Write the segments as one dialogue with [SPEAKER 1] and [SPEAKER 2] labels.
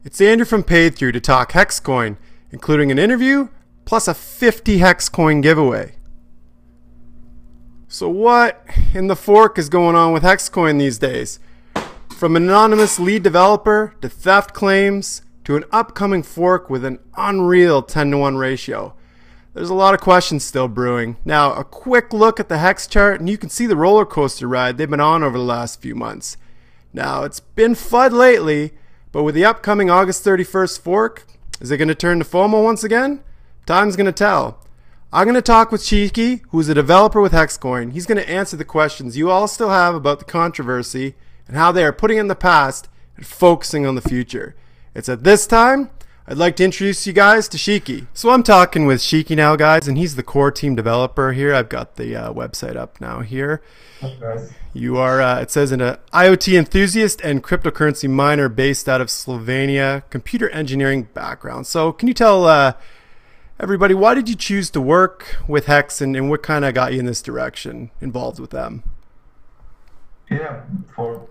[SPEAKER 1] It's Andrew from Paid-Through to talk HEXXcoin, including an interview plus a 50 HEXXcoin giveaway. So what in the fork is going on with HEXXcoin these days? From an anonymous lead developer to theft claims to an upcoming fork with an unreal 10-to-1 ratio. There's a lot of questions still brewing. Now, a quick look at the HEXX chart and you can see the roller coaster ride they've been on over the last few months. Now, it's been FUD lately, but with the upcoming August 31st fork, is it going to turn to FOMO once again? Time's going to tell. I'm going to talk with Shiki, who's a developer with HEXXcoin. He's going to answer the questions you all still have about the controversy and how they are putting it in the past and focusing on the future. It's at this time I'd like to introduce you guys to Shiki. So I'm talking with Shiki now, guys, and he's the core team developer here. I've got the website up now here.
[SPEAKER 2] Okay.
[SPEAKER 1] You are, it says, an IoT enthusiast and cryptocurrency miner based out of Slovenia, computer engineering background. So can you tell everybody, why did you choose to work with HEXX and what kind of got you in this direction, involved with them?
[SPEAKER 2] Yeah, for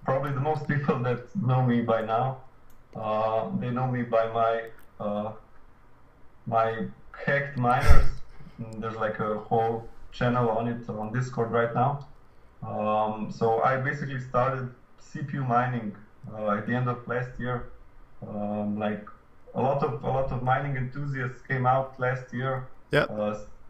[SPEAKER 2] probably the most people that know me by now, they know me by my hacked miners. There's like a whole channel on it on Discord right now. So I basically started CPU mining at the end of last year. Like a lot of mining enthusiasts came out last year.
[SPEAKER 1] Yep.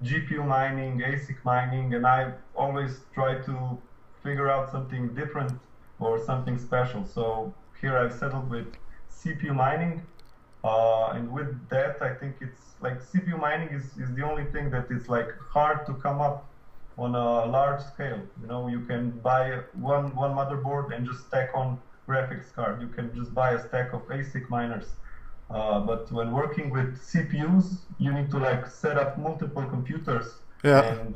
[SPEAKER 2] GPU mining, ASIC mining, and I always try to figure out something different or something special. So here I've settled with CPU mining, and with that I think it's like CPU mining is the only thing that is like hard to come up on a large scale. You know, you can buy one motherboard and just stack on graphics card. You can just buy a stack of ASIC miners. But when working with CPUs, you need to like set up multiple computers and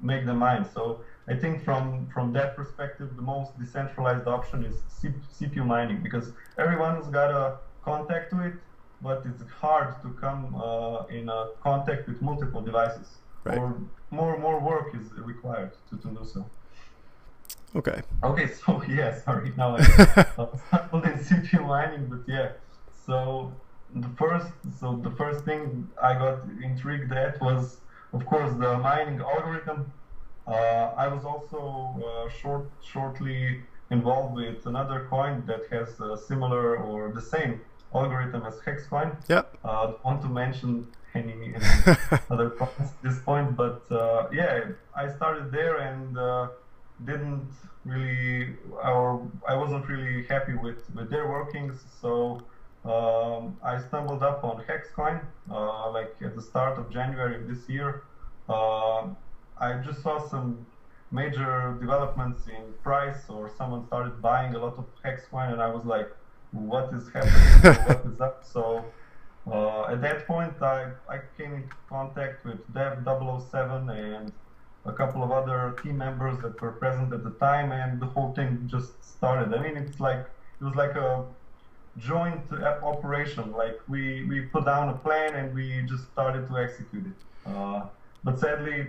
[SPEAKER 2] make them mine. So I think from that perspective, the most decentralized option is CPU mining, because everyone's got a contact to it, but it's hard to come in a contact with multiple devices.
[SPEAKER 1] Right.
[SPEAKER 2] Or more work is required to do so.
[SPEAKER 1] Okay.
[SPEAKER 2] Okay, so yeah, sorry, now I stumbled in CPU mining, but yeah. So the first thing I got intrigued at was, of course, the mining algorithm. I was also shortly involved with another coin that has a similar or the same algorithm as HEXXcoin.
[SPEAKER 1] Yep.
[SPEAKER 2] Don't want to mention any other coins at this point, but yeah, I started there and didn't really, or I wasn't really happy with their workings. So I stumbled up on HEXXcoin like at the start of January of this year. I just saw some major developments in price, or someone started buying a lot of HEXXcoin, and I was like, what is happening? What is up? So at that point I came in contact with Dev007 and a couple of other team members that were present at the time, and the whole thing just started. I mean, it was like a joint operation. Like we put down a plan and we just started to execute it. But sadly,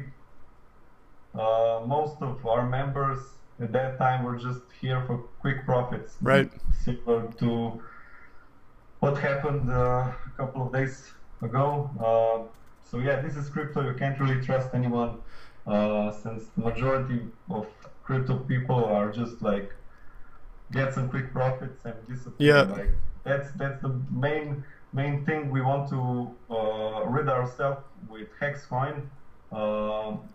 [SPEAKER 2] most of our members at that time were just here for quick profits.
[SPEAKER 1] Right.
[SPEAKER 2] Similar to what happened a couple of days ago. So yeah, this is crypto. You can't really trust anyone, since the majority of crypto people are just like get some quick profits and disappear.
[SPEAKER 1] Yeah.
[SPEAKER 2] Like that's the main thing we want to rid ourselves with HEXXcoin.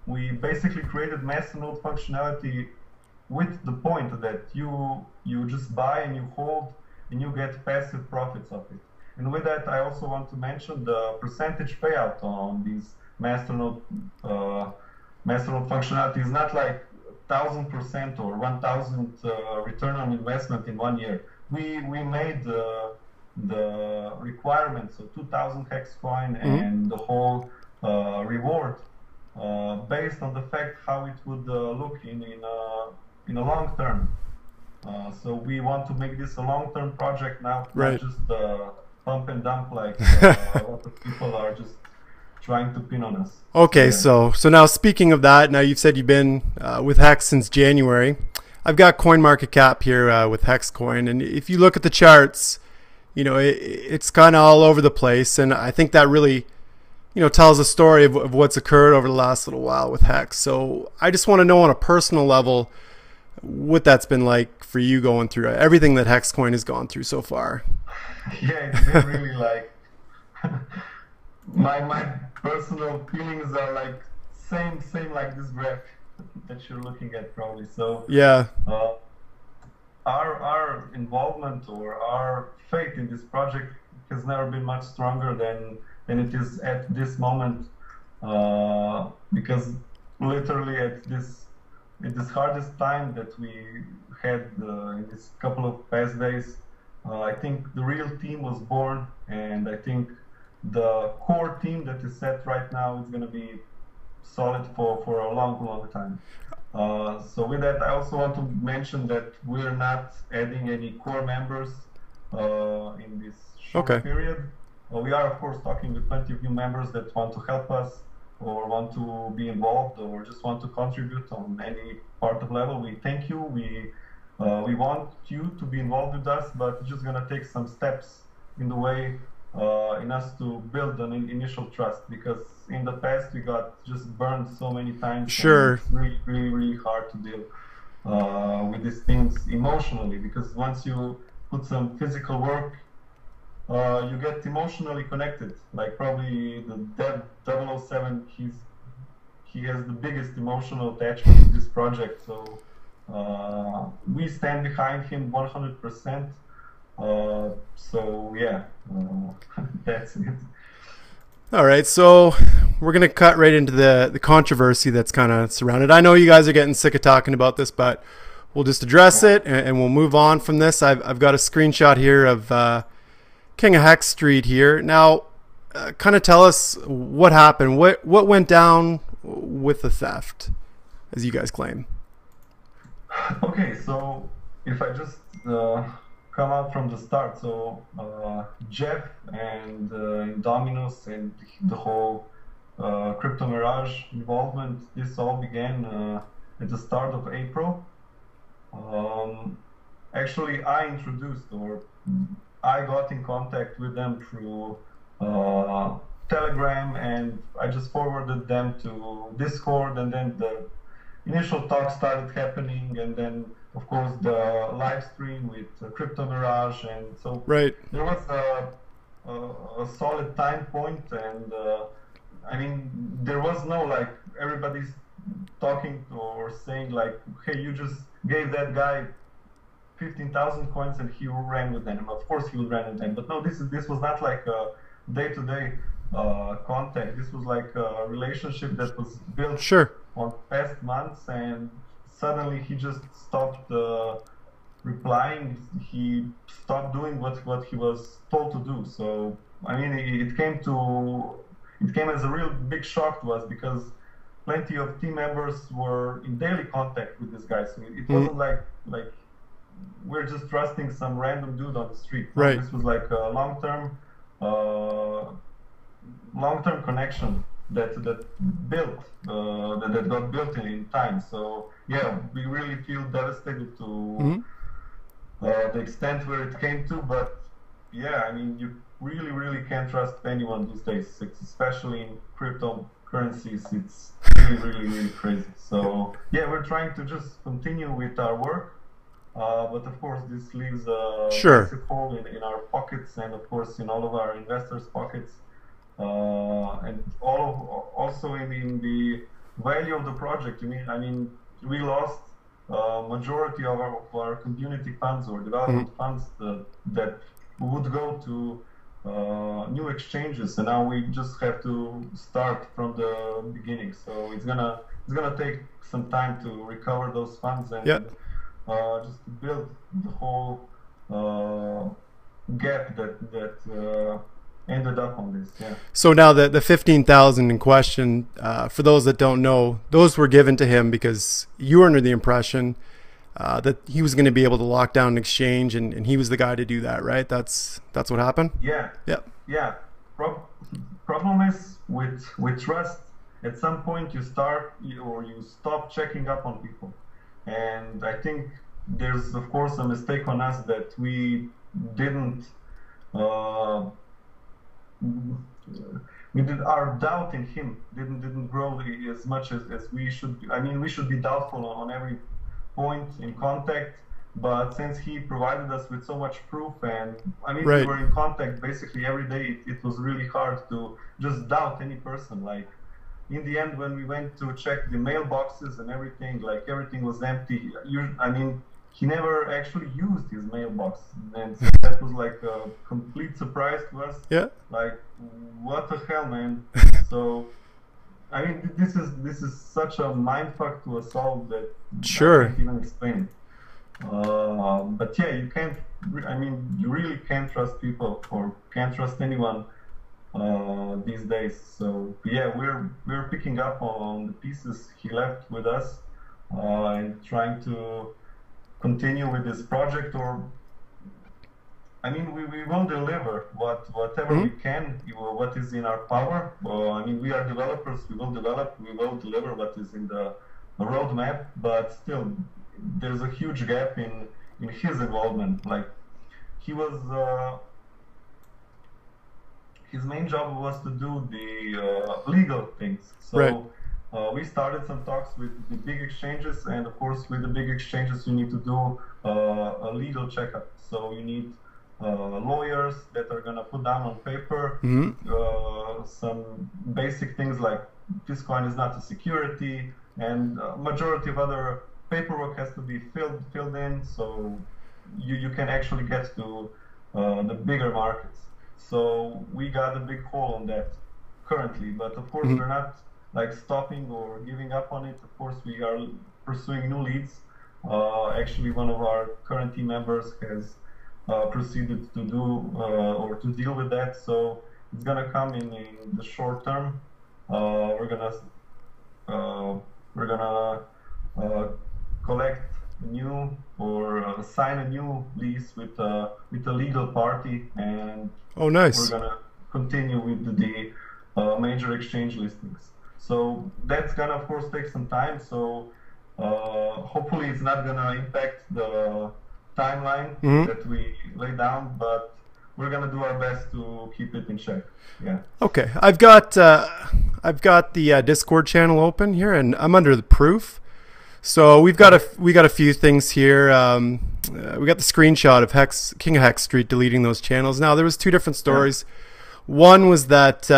[SPEAKER 2] We basically created Masternode functionality with the point that you just buy and you hold and you get passive profits of it. And with that, I also want to mention the percentage payout on these Masternode functionality is not like 1,000% or 1,000 return on investment in 1 year. We made the requirements of 2,000 HEXXcoin and the whole reward based on the fact how it would look in a long term. So we want to make this a long-term project now,
[SPEAKER 1] right.
[SPEAKER 2] Not just pump and dump like a lot of people are just trying to pin on us.
[SPEAKER 1] Okay, so now speaking of that, now you've said you've been with HEXX since January. I've got CoinMarketCap here with HEXXcoin, and if you look at the charts, it's kind of all over the place, and I think that really, tells a story of what's occurred over the last little while with HEXX. So I just want to know on a personal level what that's been like for you going through everything that HEXXcoin has gone through so far.
[SPEAKER 2] Yeah, it's been really like my personal feelings are like same like this graph that you're looking at probably. So
[SPEAKER 1] yeah,
[SPEAKER 2] our involvement or our faith in this project has never been much stronger than it is at this moment, because literally at this hardest time that we had in this couple of past days, I think the real team was born, and I think the core team that is set right now is going to be solid for a long time. So with that, I also want to mention that we're not adding any core members in this short period. We are, of course, talking with plenty of new members that want to help us or want to be involved or just want to contribute on any part of level. We thank you. We want you to be involved with us, but it's just going to take some steps in the way in us to build an initial trust, because in the past we got just burned so many times.
[SPEAKER 1] Sure.
[SPEAKER 2] It's really hard to deal with these things emotionally, because once you put some physical work, you get emotionally connected. Like probably the Dev 007, he has the biggest emotional attachment to this project. So we stand behind him 100%. So yeah, that's it.
[SPEAKER 1] All right, so we're gonna cut right into the controversy that's kind of surrounded. I know you guys are getting sick of talking about this, but we'll just address it and we'll move on from this. I've got a screenshot here of King of HEXX Street here. Now, kind of tell us what happened. What went down with the theft, as you guys claim?
[SPEAKER 2] Okay, so if I just come out from the start. So Jeff and Dominus and the whole Crypto Mirage involvement, this all began at the start of April. Actually, I introduced, or I got in contact with them through Telegram, and I just forwarded them to Discord, and then the initial talk started happening, and then of course the live stream with Crypto Mirage, and so
[SPEAKER 1] right.
[SPEAKER 2] There was a solid time point, and I mean there was no like everybody's talking or saying like, hey, you just gave that guy 15,000 coins and he ran with them. Of course he will run with them, but no, this was not like a day-to-day contact. This was like a relationship that was built on past months, and suddenly he just stopped replying. He stopped doing what he was told to do. So I mean, it came as a real big shock to us, because plenty of team members were in daily contact with this guy. So it wasn't like we're just trusting some random dude on the street.
[SPEAKER 1] Right.
[SPEAKER 2] This was like a long-term connection that got built in time. So yeah, we really feel devastated to the extent where it came to. But yeah, I mean, you really can't trust anyone these days, especially in cryptocurrencies. It's really crazy. So yeah, we're trying to just continue with our work. But of course, this leaves a massive hole in our pockets, and of course in all of our investors' pockets, and also in the value of the project. I mean, we lost majority of our community funds or development funds that would go to new exchanges, and now we just have to start from the beginning. So it's gonna take some time to recover those funds and just to build the whole gap that ended up on this. Yeah. So
[SPEAKER 1] now the 15,000 in question, for those that don't know, those were given to him because you were under the impression that he was going to be able to lock down an exchange, and he was the guy to do that, right? That's what happened?
[SPEAKER 2] Yeah. Problem is with trust, at some point you stop checking up on people. And I think there's of course a mistake on us that we didn't uh, we did our doubt in him didn't grow as much as we should. I mean, we should be doubtful on every point in contact, but since he provided us with so much proof, and I mean, we were in contact basically every day, it was really hard to just doubt any person. Like, in the end, when we went to check the mailboxes and everything, like, everything was empty. I mean, he never actually used his mailbox, and so that was like a complete surprise to us.
[SPEAKER 1] Yeah.
[SPEAKER 2] Like, what the hell, man? So, I mean, this is such a mindfuck to us all that I can't even explain. But yeah, you can't. I mean, you really can't trust people or can't trust anyone these days. So yeah, we're picking up on the pieces he left with us and trying to continue with this project. Or I mean, we will deliver whatever we can, what is in our power. I mean, we are developers. We will develop. We will deliver what is in the roadmap. But still, there's a huge gap in his involvement. Like, he was. His main job was to do the legal things. So we started some talks with the big exchanges, and of course, with the big exchanges, you need to do a legal checkup. So you need lawyers that are gonna put down on paper some basic things like this coin is not a security, and majority of other paperwork has to be filled in, so you can actually get to the bigger markets. So we got a big hole on that currently, but of course we're not like stopping or giving up on it. Of course we are pursuing new leads. Actually, one of our current team members has proceeded to do or to deal with that, so it's gonna come in the short term. We're gonna collect a new or sign a new lease with a legal party, and
[SPEAKER 1] nice.
[SPEAKER 2] We're gonna continue with the major exchange listings. So that's gonna of course take some time. So hopefully it's not gonna impact the timeline that we lay down, but we're gonna do our best to keep it in check. Yeah.
[SPEAKER 1] Okay, I've got the Discord channel open here, and I'm under the proof. So we got a few things here. We got the screenshot of King of HEXX Street deleting those channels. Now there was two different stories. One was that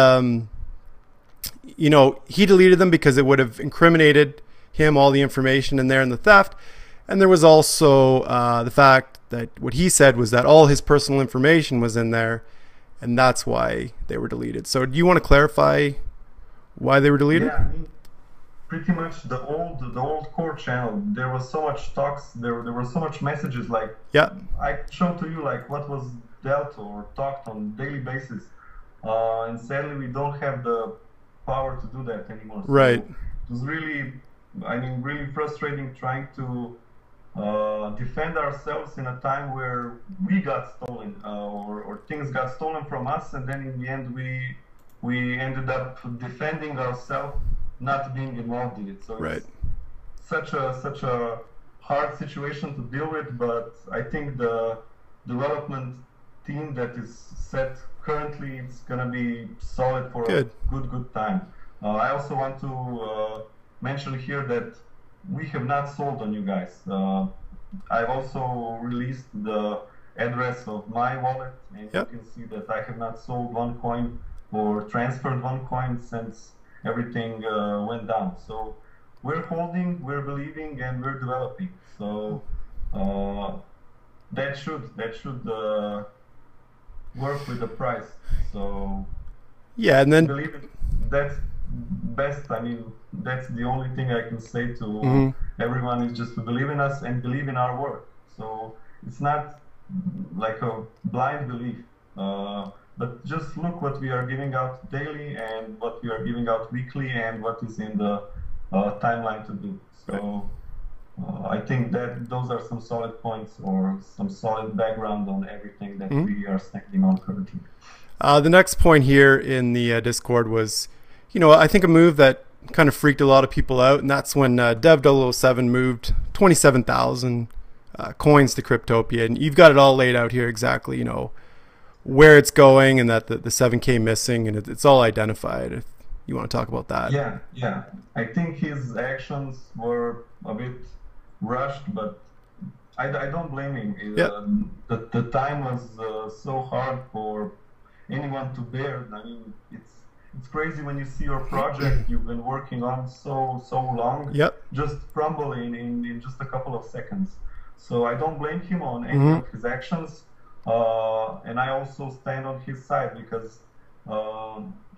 [SPEAKER 1] you know, he deleted them because it would have incriminated him, all the information in there, and the theft. And there was also the fact that what he said was that all his personal information was in there, and that's why they were deleted. So do you want to clarify why they were deleted?
[SPEAKER 2] Yeah, I mean, pretty much the old core channel, there was so much talks, there were so much messages, like I showed to you like what was dealt or talked on daily basis, and sadly we don't have the power to do that anymore. So it was really, I mean, really frustrating trying to defend ourselves in a time where we got stolen or things got stolen from us, and then in the end we ended up defending ourselves, not being involved in it. So it's such a hard situation to deal with, but I think the development team that is set currently, it's gonna be solid for a good time. I also want to mention here that we have not sold on you guys. I've also released the address of my wallet, and you can see that I have not sold one coin or transferred one coin since everything went down. So we're holding, we're believing, and we're developing. So that should work with the price. So
[SPEAKER 1] and then
[SPEAKER 2] believe it. That's best. I mean, that's the only thing I can say to everyone, is just to believe in us and believe in our work. So it's not like a blind belief, but just look what we are giving out daily and what we are giving out weekly and what is in the timeline to do. So I think that those are some solid points or some solid background on everything that we are standing on currently.
[SPEAKER 1] The next point here in the Discord was, you know, I think a move that kind of freaked a lot of people out, and that's when Dev007 moved 27,000 coins to Cryptopia, and you've got it all laid out here exactly, you know, where it's going and that the 7K missing and it's all identified. If you want to talk about that.
[SPEAKER 2] Yeah. I think his actions were a bit rushed, but I don't blame him. The time was so hard for anyone to bear. I mean, it's crazy when you see your project you've been working on so long just crumble in just a couple of seconds. So I don't blame him on any of his actions, and I also stand on his side because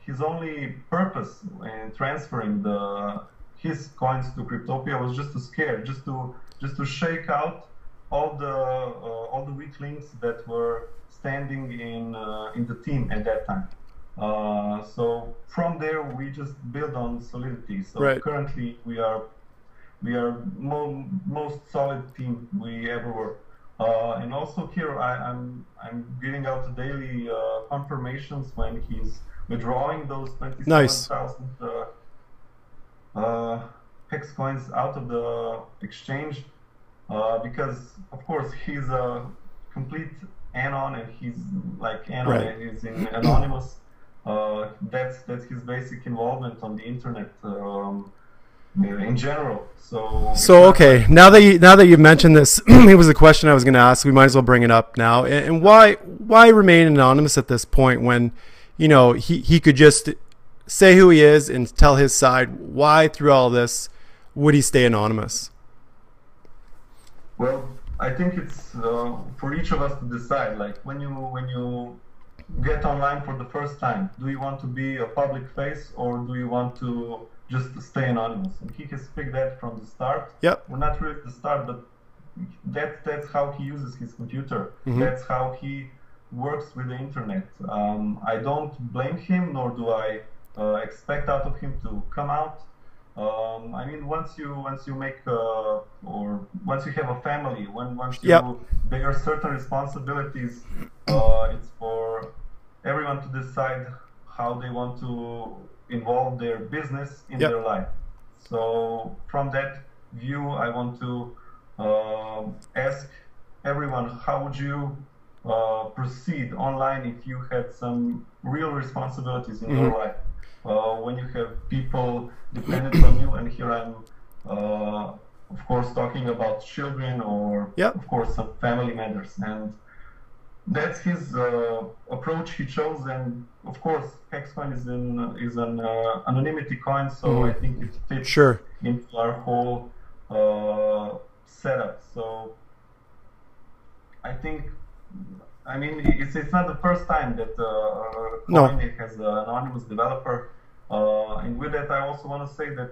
[SPEAKER 2] his only purpose in transferring his coins to Cryptopia was just to scare, just to shake out all the weak links that were standing in the team at that time. So from there we just build on solidity. So currently we are most solid team we ever were. And also here I'm giving out daily confirmations when he's withdrawing those 27,000 HEXX coins out of the exchange, because of course he's a complete anon and he's like anon and he's anonymous. That's his basic involvement on the internet in general. So
[SPEAKER 1] okay, now that you mentioned this, it was a question I was going to ask. We might as well bring it up now. And why remain anonymous at this point when, you know, he could just say who he is and tell his side? Why through all this would he stay anonymous?
[SPEAKER 2] Well, I think it's for each of us to decide. Like when you get online for the first time, do you want to be a public face or do you want to just stay anonymous? And he has picked that from the start.
[SPEAKER 1] Yep.
[SPEAKER 2] Well, not really at the start, but that's how he uses his computer. That's how he works with the internet. I don't blame him, nor do I expect out of him to come out. I mean, once you make or once you have a family, once you bear certain responsibilities, it's for everyone to decide how they want to involve their business in their life. So from that view, I want to ask everyone, how would you proceed online if you had some real responsibilities in your life? When you have people dependent on you, and here I'm of course talking about children or of course some family matters, and that's his approach he chose. And of course HEXXcoin is an anonymity coin, so I think it fits into our whole setup. So I think, I mean, it's not the first time that coin has an anonymous developer. And with that, I also want to say that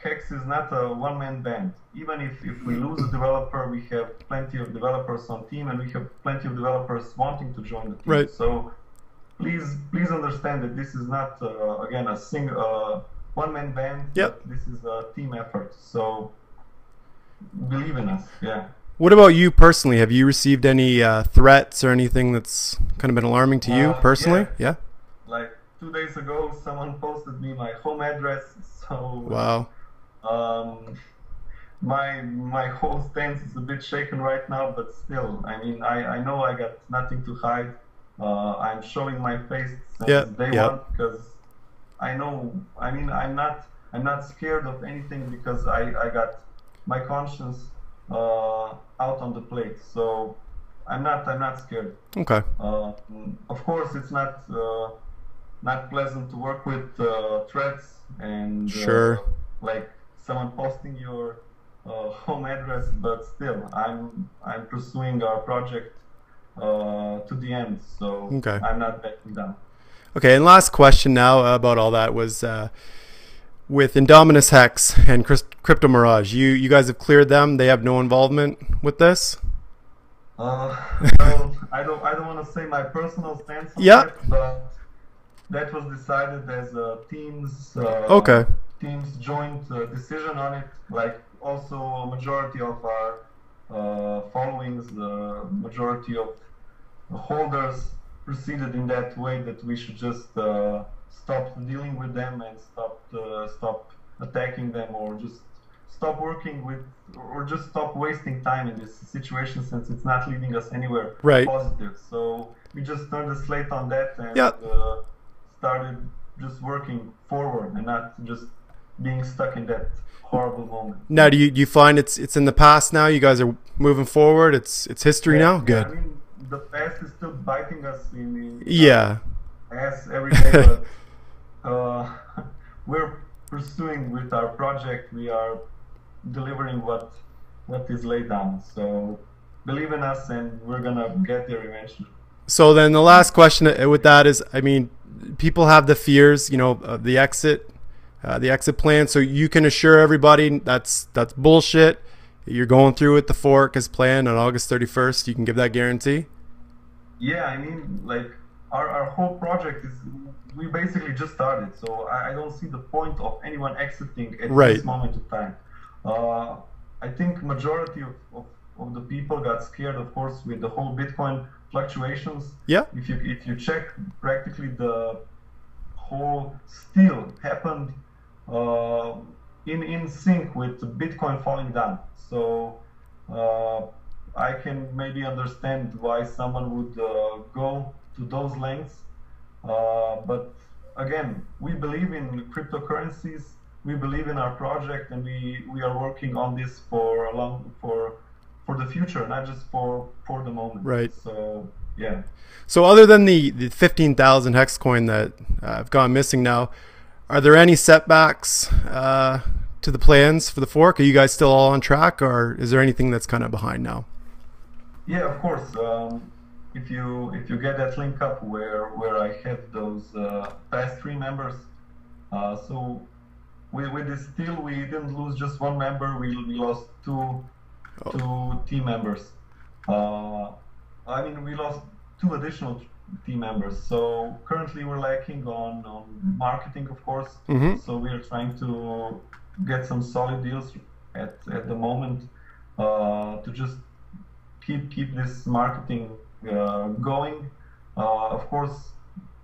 [SPEAKER 2] HEXX is not a one-man band. Even if we lose a developer, we have plenty of developers on team, and we have plenty of developers wanting to join the team. So please understand that this is not again a single one-man band. This is a team effort. So believe in us.
[SPEAKER 1] What about you personally? Have you received any threats or anything that's kind of been alarming to you personally?
[SPEAKER 2] Like 2 days ago, someone posted me my home address. So
[SPEAKER 1] wow.
[SPEAKER 2] My whole stance is a bit shaken right now, but still, I mean, I know I got nothing to hide. I'm showing my face since day one because I know. I mean, I'm not scared of anything because I got my conscience out on the plate, so I'm not scared.
[SPEAKER 1] Okay.
[SPEAKER 2] Of course, it's not pleasant to work with threats and like someone posting your home address, but still, I'm pursuing our project to the end, so I'm not backing down.
[SPEAKER 1] Okay, and last question now about all that was with Dominus HEXX and Crypto Mirage. You guys have cleared them. They have no involvement with this.
[SPEAKER 2] Well, I don't want to say my personal stance on that, but that was decided as a team's joint decision on it. Like also a majority of our followings, the majority of the holders proceeded in that way, that we should just stop dealing with them and stop attacking them, or just stop working with, or just stop wasting time in this situation since it's not leading us anywhere
[SPEAKER 1] Right.
[SPEAKER 2] positive. So we just turned the slate on that and started just working forward and not just being stuck in that horrible moment.
[SPEAKER 1] Now, do you find it's in the past now? You guys are moving forward. It's history now. Good.
[SPEAKER 2] I mean, the past is still biting us in ass every day, but we're pursuing with our project. We are delivering what is laid down. So believe in us, and we're gonna get there eventually.
[SPEAKER 1] So then the last question with that is, I mean, people have the fears, you know, of the exit plan. So you can assure everybody that's bullshit. You're going through with the fork as planned on August 31st. You can give that guarantee.
[SPEAKER 2] Yeah, I mean, like our whole project is, we basically just started. So I don't see the point of anyone exiting at this moment of time. I think majority of the people got scared, of course, with the whole Bitcoin fluctuations.
[SPEAKER 1] Yeah.
[SPEAKER 2] If you check, practically the whole steal happened in sync with Bitcoin falling down. So I can maybe understand why someone would go to those lengths. But again, we believe in cryptocurrencies. We believe in our project, and we are working on this for the future, not just for the moment.
[SPEAKER 1] Right.
[SPEAKER 2] So yeah.
[SPEAKER 1] So other than the 15,000 HEXXcoin that have gone missing now, are there any setbacks to the plans for the fork? Are you guys still all on track, or is there anything that's kind of behind now?
[SPEAKER 2] Yeah, of course. If you get that link up where I had those past 3 members, so with this steal, we didn't lose just 1 member. We lost two team members. I mean, we lost 2 additional team members. So currently we're lacking on marketing, of course.
[SPEAKER 1] Mm-hmm.
[SPEAKER 2] So we are trying to get some solid deals at the moment to just keep this marketing going. Of course,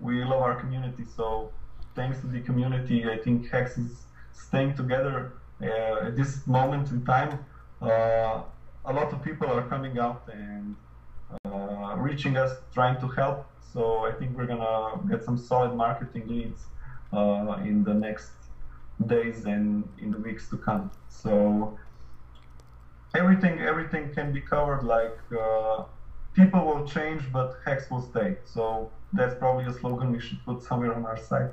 [SPEAKER 2] we love our community. So thanks to the community, I think HEXX is staying together at this moment in time. A lot of people are coming out and reaching us, trying to help. So I think we're gonna get some solid marketing leads in the next days and in the weeks to come. So everything can be covered. Like people will change, but HEXX will stay. So that's probably a slogan we should put somewhere on our site.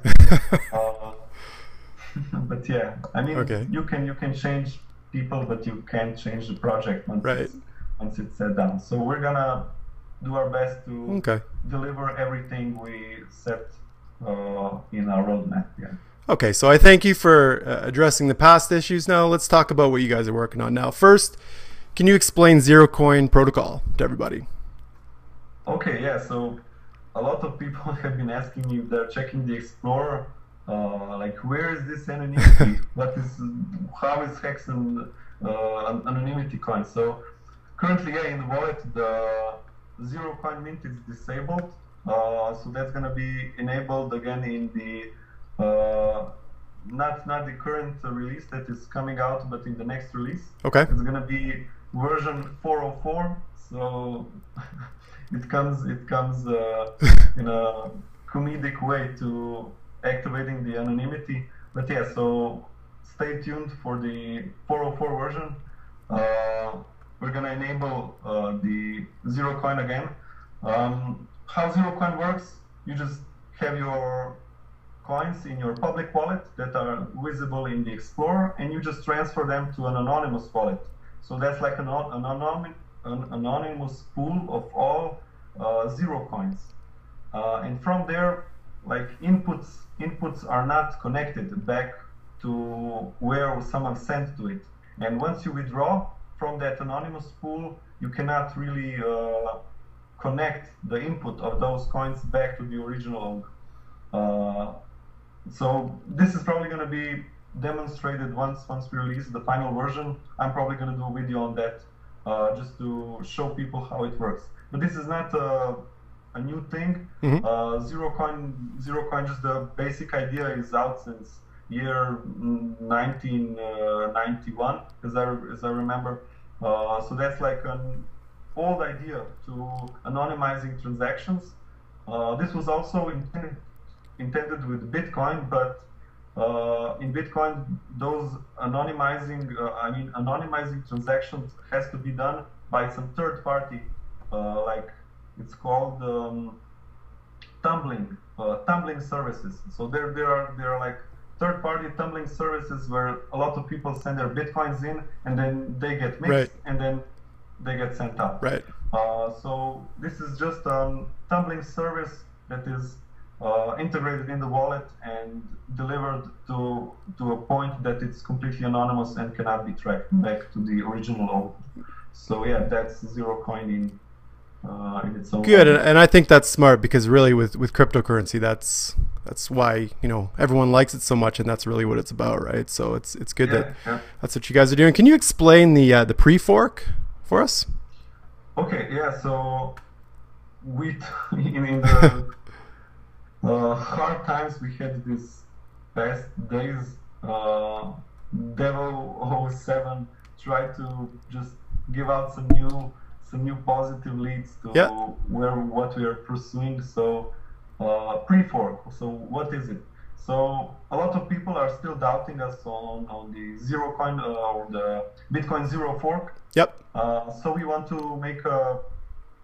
[SPEAKER 2] But yeah, I mean, you can change people, but you can't change the project once it's set down. So we're gonna do our best to deliver everything we set in our roadmap. Yeah.
[SPEAKER 1] Okay, so I thank you for addressing the past issues. Now let's talk about what you guys are working on now. First, can you explain Zero Coin Protocol to everybody?
[SPEAKER 2] Okay, yeah. So a lot of people have been asking me if they're checking the Explorer, like where is this anonymity? How is HEXX an anonymity coin? So currently, yeah, in the wallet, the Zero Coin mint is disabled. So that's gonna be enabled again in the not the current release that is coming out, but in the next release.
[SPEAKER 1] Okay.
[SPEAKER 2] It's gonna be version 404. So it comes in a comedic way to activating the anonymity. But yeah, so stay tuned for the 404 version. We're gonna enable the Zero Coin again. How Zero Coin works? You just have your coins in your public wallet that are visible in the Explorer, and you just transfer them to an anonymous wallet. So that's like an anonymous pool of all Zero Coins. And from there, like inputs are not connected back to where someone sent to it. And once you withdraw from that anonymous pool, you cannot really connect the input of those coins back to the original owner. So this is probably going to be demonstrated once we release the final version. I'm probably going to do a video on that just to show people how it works. But this is not a new thing. Mm-hmm. Zero Coin, just the basic idea is out since year 1991, as I remember. So that's like an old idea to anonymizing transactions. This was also intended with Bitcoin, but in Bitcoin, those anonymizing transactions has to be done by some third party, like it's called tumbling services. So there are like third party tumbling services where a lot of people send their Bitcoins in, and then they get mixed,
[SPEAKER 1] Right.
[SPEAKER 2] and then they get sent out.
[SPEAKER 1] Right.
[SPEAKER 2] So this is just a tumbling service that is integrated in the wallet and delivered to a point that it's completely anonymous and cannot be tracked back to the original owner. So yeah, that's zero coin in its own.
[SPEAKER 1] Good, and I think that's smart, because really with cryptocurrency, that's why, you know, everyone likes it so much, and that's really what it's about, right? So it's good that that's what you guys are doing. Can you explain the pre-fork for us?
[SPEAKER 2] Okay, yeah. So we in the hard times we had these past days, Devil 07 tried to just give out some new positive leads to what we are pursuing. So pre-fork. So what is it? So a lot of people are still doubting us on the zero coin or the Bitcoin zero fork.
[SPEAKER 1] Yep.
[SPEAKER 2] So we want to make a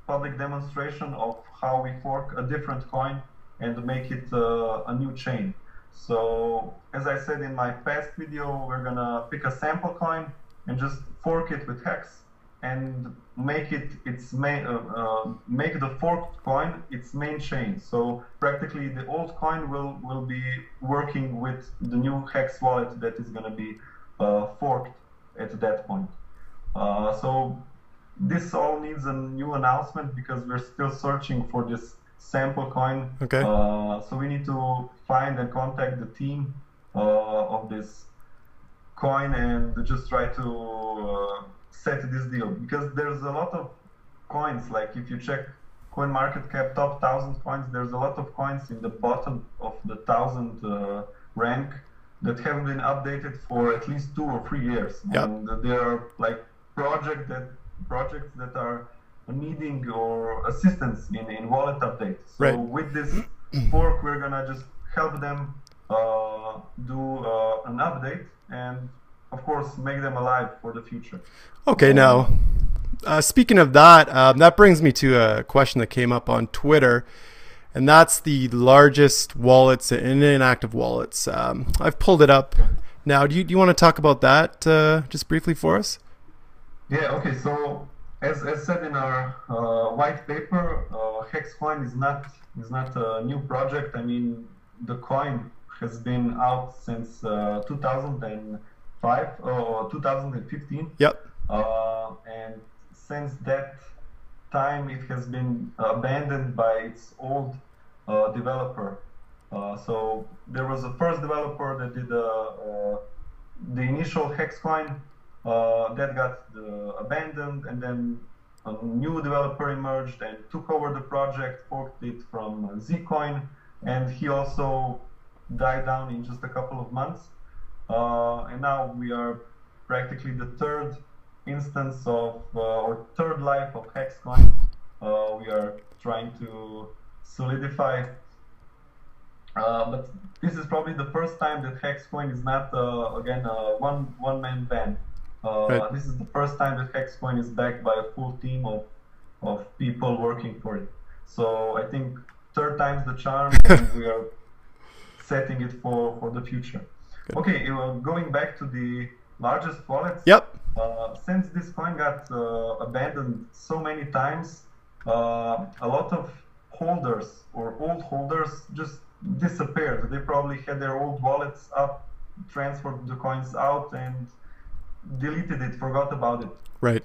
[SPEAKER 2] public demonstration of how we fork a different coin and make it a new chain. So as I said in my past video, we're gonna pick a sample coin and just fork it with HEXX and make it its main, make the forked coin its main chain. So practically the old coin will be working with the new HEXX wallet that is gonna be forked at that point. So this all needs a new announcement because we're still searching for this sample coin.
[SPEAKER 1] Okay.
[SPEAKER 2] So we need to find and contact the team of this coin and just try to set this deal, because there's a lot of coins. Like if you check CoinMarketCap top 1,000 coins, there's a lot of coins in the bottom of the 1,000 rank that haven't been updated for at least 2 or 3 years.
[SPEAKER 1] Yep.
[SPEAKER 2] And there are like projects that are needing or assistance in wallet updates. So
[SPEAKER 1] Right.
[SPEAKER 2] with this fork, we're gonna just help them do an update and of course make them alive for the future.
[SPEAKER 1] Okay, now speaking of that, that brings me to a question that came up on Twitter, and that's the largest wallets and inactive wallets. I've pulled it up now. Do you want to talk about that just briefly for us?
[SPEAKER 2] Yeah, okay, so as said in our white paper, HEXXcoin is not a new project. I mean, the coin has been out since 2005 or 2015.
[SPEAKER 1] Yep.
[SPEAKER 2] And since that time, it has been abandoned by its old developer. So there was a first developer that did the initial HEXXcoin. That got abandoned, and then a new developer emerged and took over the project, forked it from Zcoin, and he also died down in just a couple of months. And now we are practically the third instance of or third life of HEXXcoin. We are trying to solidify, but this is probably the first time that HEXXcoin is not again a one-man band.
[SPEAKER 1] Right.
[SPEAKER 2] This is the first time that HEXXcoin is backed by a full team of people working for it. So I think third time's the charm, and we are setting it for the future.
[SPEAKER 1] Good.
[SPEAKER 2] Okay, going back to the largest wallets.
[SPEAKER 1] Yep.
[SPEAKER 2] Since this coin got abandoned so many times, a lot of holders or old holders just disappeared. They probably had their old wallets up, transferred the coins out, and deleted it, forgot about it.
[SPEAKER 1] Right.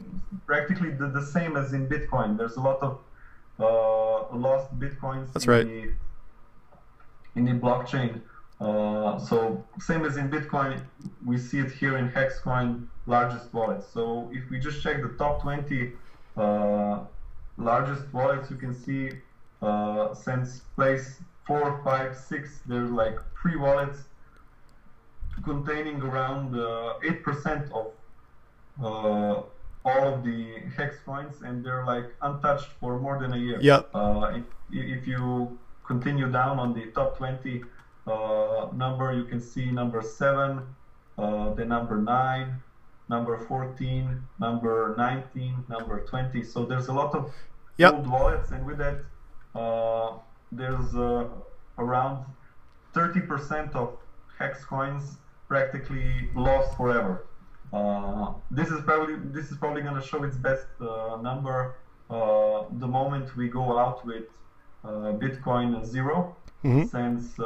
[SPEAKER 2] Practically the same as in Bitcoin. There's a lot of lost Bitcoins.
[SPEAKER 1] That's right.
[SPEAKER 2] In the blockchain. So same as in Bitcoin, we see it here in HEXXcoin largest wallets. So if we just check the top 20 largest wallets, you can see since place 4, 5, 6, there's like 3 wallets containing around 8% of all of the hex coins, and they're like untouched for more than a year.
[SPEAKER 1] Yep.
[SPEAKER 2] If you continue down on the top 20 number, you can see number 7, the number 9, number 14, number 19, number 20. So there's a lot of old wallets, and with that, there's around 30% of hex coins practically lost forever. This is probably going to show its best number the moment we go out with Bitcoin 0, since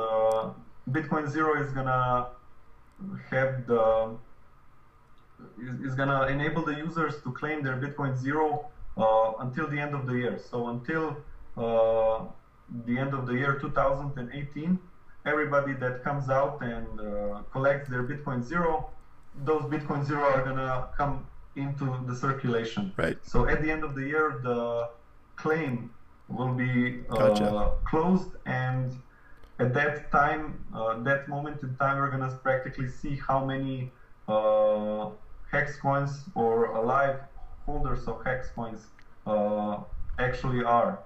[SPEAKER 2] Bitcoin 0 is gonna have is gonna enable the users to claim their Bitcoin 0 until the end of the year. So until the end of the year 2018, everybody that comes out and collects their Bitcoin 0, those Bitcoin 0 are gonna come into the circulation.
[SPEAKER 1] Right.
[SPEAKER 2] So at the end of the year, the claim will be closed, and at that time, that moment in time, we're gonna practically see how many hex coins or alive holders of hex coins actually are.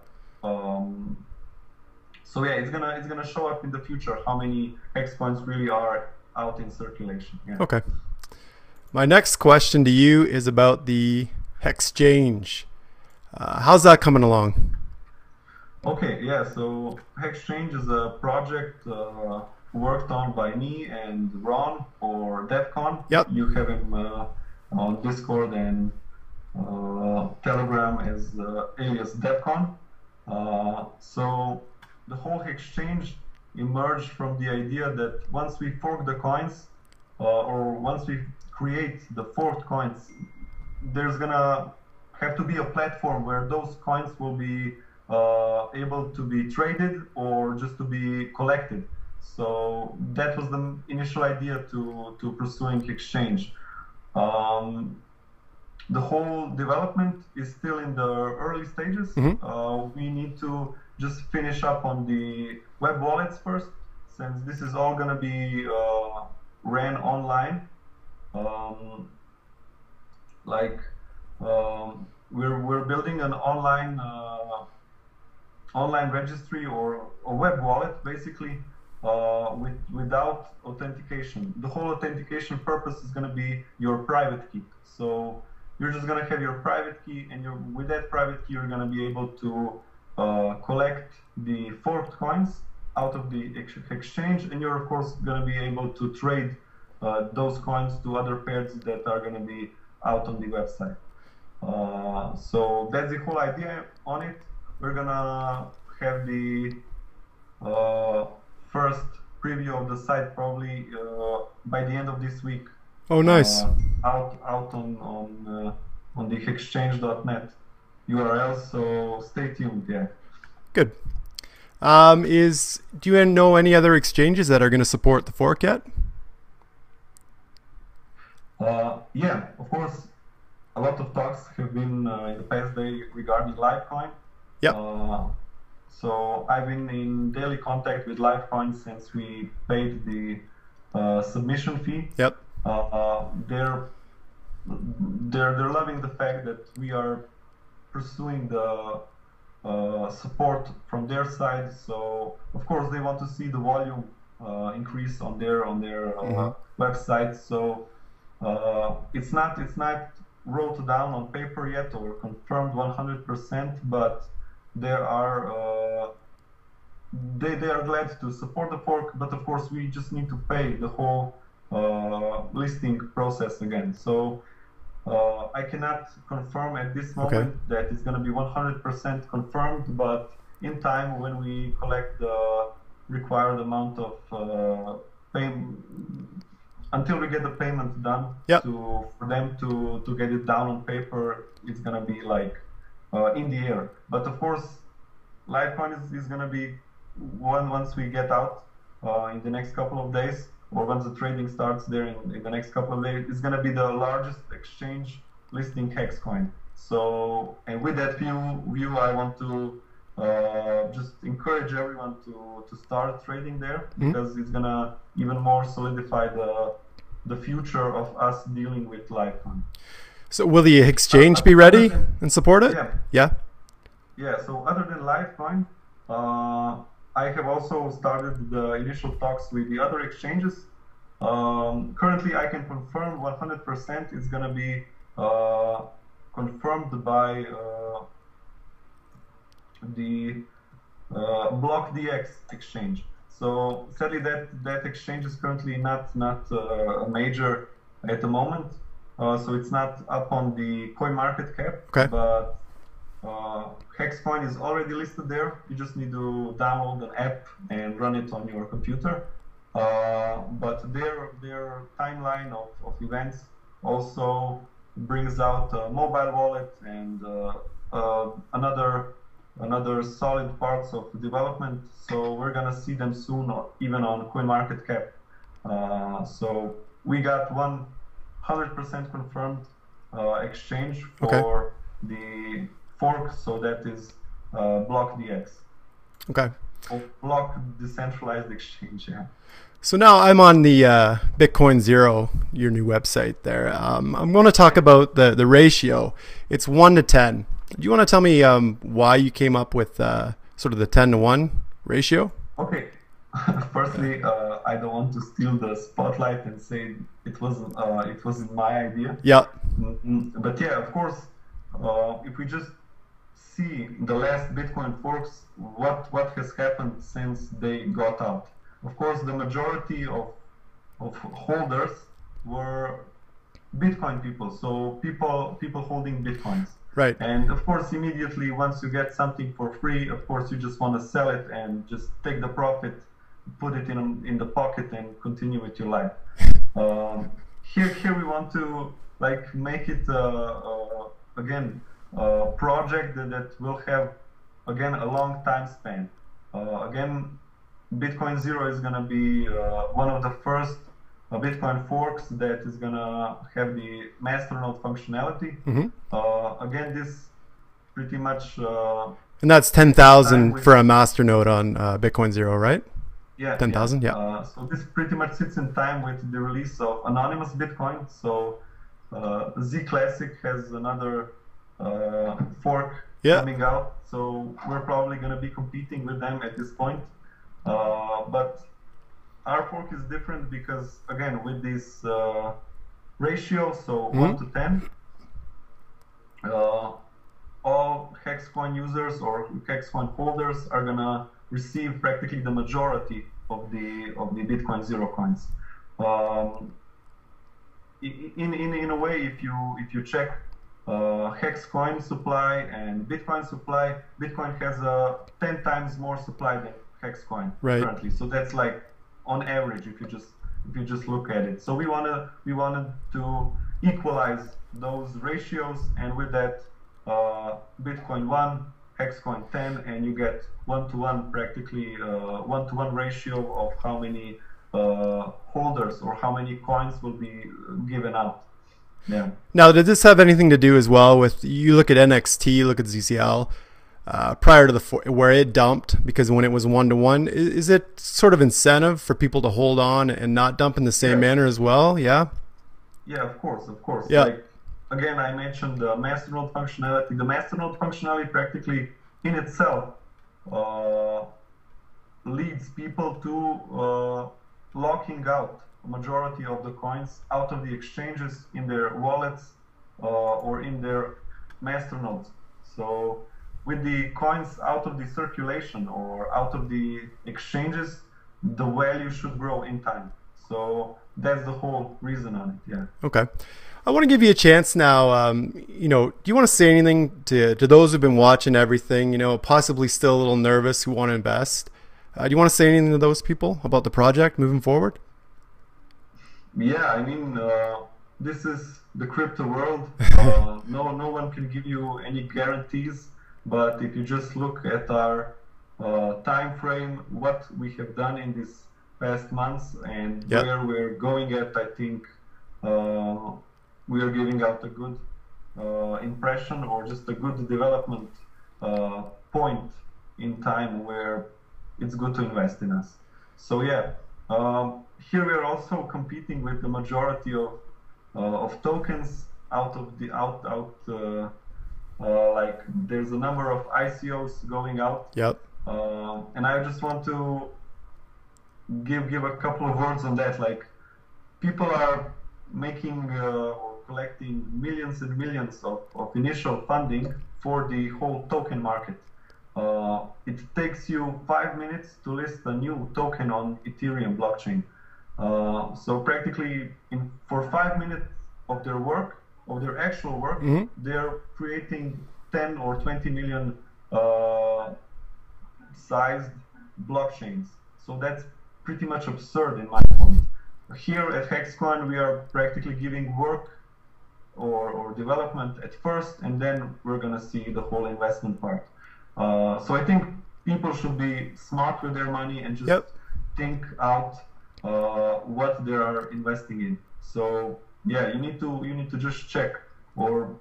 [SPEAKER 2] So yeah, it's gonna show up in the future how many hex coins really are out in circulation. Yeah.
[SPEAKER 1] Okay. My next question to you is about the HEXXchange. How's that coming along?
[SPEAKER 2] Okay, yeah, so HEXXchange is a project worked on by me and Ron, or DevCon.
[SPEAKER 1] Yep.
[SPEAKER 2] You have him on Discord and Telegram as alias DevCon. So the whole HEXXchange emerged from the idea that once we fork the coins, or once we create the forked coins, there's gonna have to be a platform where those coins will be able to be traded or just to be collected. So that was the initial idea to pursuing HEXXchange. The whole development is still in the early stages. We need to just finish up on the web wallets first, since this is all going to be ran online. We're building an online registry or a web wallet, basically, without authentication. The whole authentication purpose is going to be your private key. So you're just going to have your private key, and with that private key, you're going to be able to collect the forked coins out of the exchange, and you're of course going to be able to trade those coins to other pairs that are going to be out on the website. So that's the whole idea on it. We're gonna have the first preview of the site probably by the end of this week.
[SPEAKER 1] Oh, nice.
[SPEAKER 2] Out on the HEXXchange.net URL. So stay tuned. Yeah.
[SPEAKER 1] Good. Do you know any other exchanges that are going to support the fork yet?
[SPEAKER 2] Yeah, of course. A lot of talks have been in the past day regarding Litecoin.
[SPEAKER 1] Yep.
[SPEAKER 2] So I've been in daily contact with Litecoin since we paid the submission fee.
[SPEAKER 1] Yep.
[SPEAKER 2] They're loving the fact that we are pursuing the support from their side. So of course they want to see the volume increase on their website. So it's not wrote down on paper yet or confirmed 100%, but they are glad to support the fork. But of course we just need to pay the whole listing process again. So I cannot confirm at this moment that it's going to be 100% confirmed, but in time, when we collect the required amount of payment, until we get the payment done, for them to get it down on paper, it's going to be like in the air. But of course, Litecoin is going to be once we get out in the next couple of days, or once the trading starts there in the next couple of days, it's going to be the largest exchange listing HEXXcoin. So, and with that view, I want to just encourage everyone to start trading there, because it's gonna even more solidify the future of us dealing with Litecoin.
[SPEAKER 1] So will the exchange be ready and support it?
[SPEAKER 2] Yeah. So other than Litecoin, I have also started the initial talks with the other exchanges. Currently, I can confirm 100% it's gonna be confirmed by the BlockDX exchange. So sadly, that exchange is currently not a major at the moment. So it's not up on the coin market cap.
[SPEAKER 1] Okay.
[SPEAKER 2] But HEXXcoin is already listed there. You just need to download an app and run it on your computer. But their timeline of events also brings out a mobile wallet and another solid parts of development. So we're gonna see them soon, even on CoinMarketCap. So we got 100% confirmed exchange for the fork. So that is BlockDX.
[SPEAKER 1] Okay.
[SPEAKER 2] Block decentralized exchange. Yeah.
[SPEAKER 1] So now I'm on the Bitcoin Zero, your new website there. I'm going to talk about the ratio. It's 1 to 10. Do you want to tell me why you came up with sort of the 10 to 1 ratio?
[SPEAKER 2] Okay. Firstly, I don't want to steal the spotlight and say it wasn't my idea.
[SPEAKER 1] Yeah.
[SPEAKER 2] But yeah, of course, if we just see the last Bitcoin forks, what has happened since they got out. Of course, the majority of holders were Bitcoin people, so people holding Bitcoins.
[SPEAKER 1] Right.
[SPEAKER 2] And of course, immediately once you get something for free, of course you just want to sell it and just take the profit, put it in the pocket, and continue with your life. Here we want to like make it again a project that will have again a long time span. Again, Bitcoin Zero is going to be one of the first Bitcoin forks that is going to have the Masternode functionality. Again, this pretty much...
[SPEAKER 1] and that's 10,000 for a Masternode on Bitcoin Zero, right?
[SPEAKER 2] Yeah.
[SPEAKER 1] 10,000, yeah.
[SPEAKER 2] So this pretty much sits in time with the release of anonymous Bitcoin. So Z Classic has another fork coming out. So we're probably going to be competing with them at this point. But our fork is different because, again, with this ratio, so 1 to 10, all HEXXcoin users or HEXXcoin holders are gonna receive practically the majority of the Bitcoin Zero coins. In a way, if you check HEXXcoin supply and Bitcoin supply, Bitcoin has 10 times more supply than HEXXcoin currently. So that's like on average if you just look at it. So we wanted to equalize those ratios, and with that Bitcoin 1, HEXXcoin 10, and you get 1-to-1 practically 1-to-1 ratio of how many holders or how many coins will be given out. Yeah.
[SPEAKER 1] Now, did this have anything to do as well with, you look at NXT, look at ZCL, prior to where it dumped, because when it was 1-to-1, is it sort of incentive for people to hold on and not dump in the same manner as well? Yeah.
[SPEAKER 2] Yeah, of course.
[SPEAKER 1] Yeah.
[SPEAKER 2] Like, again, I mentioned the Masternode functionality. The Masternode functionality practically in itself leads people to locking out a majority of the coins out of the exchanges in their wallets or in their Masternodes. So with the coins out of the circulation or out of the exchanges, the value should grow in time. So that's the whole reason on it. Yeah.
[SPEAKER 1] Okay. I want to give you a chance now. Do you want to say anything to those who've been watching everything, possibly still a little nervous, who want to invest? Do you want to say anything to those people about the project moving forward?
[SPEAKER 2] Yeah, I mean, this is the crypto world. No one can give you any guarantees. But if you just look at our time frame, what we have done in these past months and where we're going at, I think we are giving out a good impression or just a good development point in time where it's good to invest in us. So yeah, here we are also competing with the majority of tokens out of the like there's a number of ICOs going out.
[SPEAKER 1] Yep.
[SPEAKER 2] And I just want to give a couple of words on that. Like, people are making or collecting millions and millions of initial funding for the whole token market. It takes you 5 minutes to list a new token on Ethereum blockchain. So practically for 5 minutes of their work, of their actual work, they're creating 10 or 20 million sized blockchains. So that's pretty much absurd in my point. Here at HEXXcoin, we are practically giving work or development at first, and then we're gonna see the whole investment part. So I think people should be smart with their money and just think out what they are investing in. So yeah, you need to just check or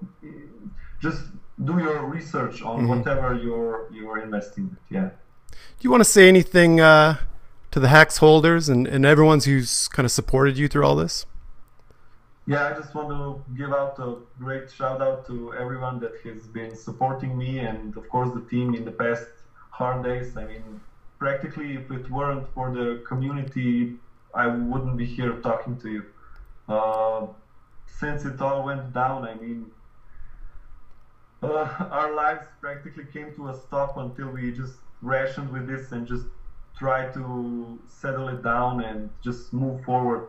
[SPEAKER 2] just do your research on whatever you're investing in. Yeah.
[SPEAKER 1] Do you want to say anything to the HEXX holders and everyone who's kind of supported you through all this?
[SPEAKER 2] Yeah, I just want to give out a great shout out to everyone that has been supporting me, and of course the team in the past hard days. I mean, practically if it weren't for the community, I wouldn't be here talking to you. Since it all went down, I mean, our lives practically came to a stop until we just rationed with this and just try to settle it down and just move forward.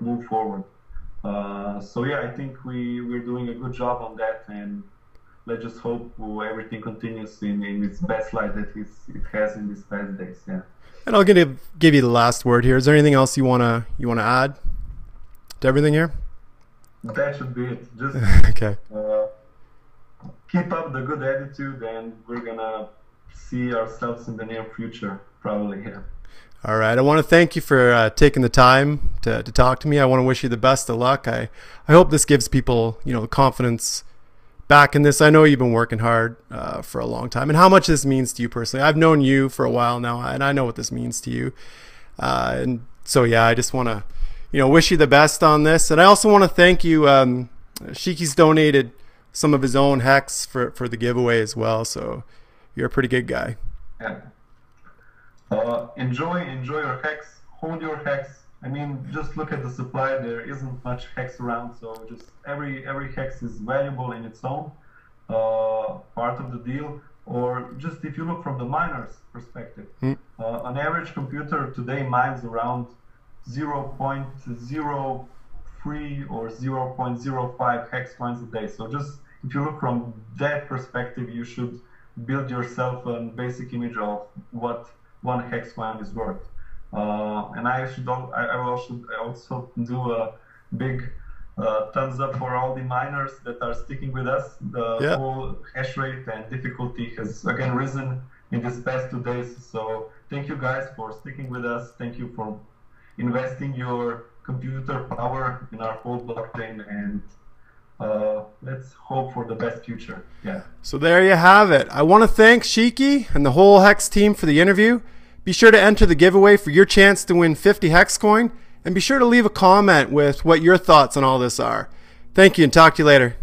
[SPEAKER 2] So yeah, I think we're doing a good job on that, and let's just hope everything continues in its best light that it has in these past days. Yeah.
[SPEAKER 1] And I'll give you the last word here. Is there anything else you wanna add to everything here?
[SPEAKER 2] That should be it. Just
[SPEAKER 1] okay.
[SPEAKER 2] Keep up the good attitude, and we're gonna see ourselves in the near future, probably. Yeah.
[SPEAKER 1] All right. I want to thank you for taking the time to talk to me. I want to wish you the best of luck. I hope this gives people, the confidence back in this. I know you've been working hard for a long time, and how much this means to you personally. I've known you for a while now, and I know what this means to you. And so, yeah, I just want to, wish you the best on this. And I also want to thank you. Shiki's donated some of his own HEXX for the giveaway as well. So you're a pretty good guy.
[SPEAKER 2] Yeah. Enjoy your HEXX, hold your HEXX. I mean, just look at the supply. There isn't much HEXX around, so just every HEXX is valuable in its own part of the deal. Or just if you look from the miner's perspective, an average computer today mines around 0.03 or 0.05 HEXX coins a day. So just if you look from that perspective, you should build yourself a basic image of what one HEXX coin is worth. And I will also do a big thumbs up for all the miners that are sticking with us. The whole hash rate and difficulty has again risen in these past 2 days. So thank you guys for sticking with us. Thank you for investing your computer power in our whole blockchain, and let's hope for the best future. Yeah.
[SPEAKER 1] So there you have it. I want to thank Shiki and the whole HEXX team for the interview. Be sure to enter the giveaway for your chance to win 50 HEXXcoin, and be sure to leave a comment with what your thoughts on all this are. Thank you, and talk to you later.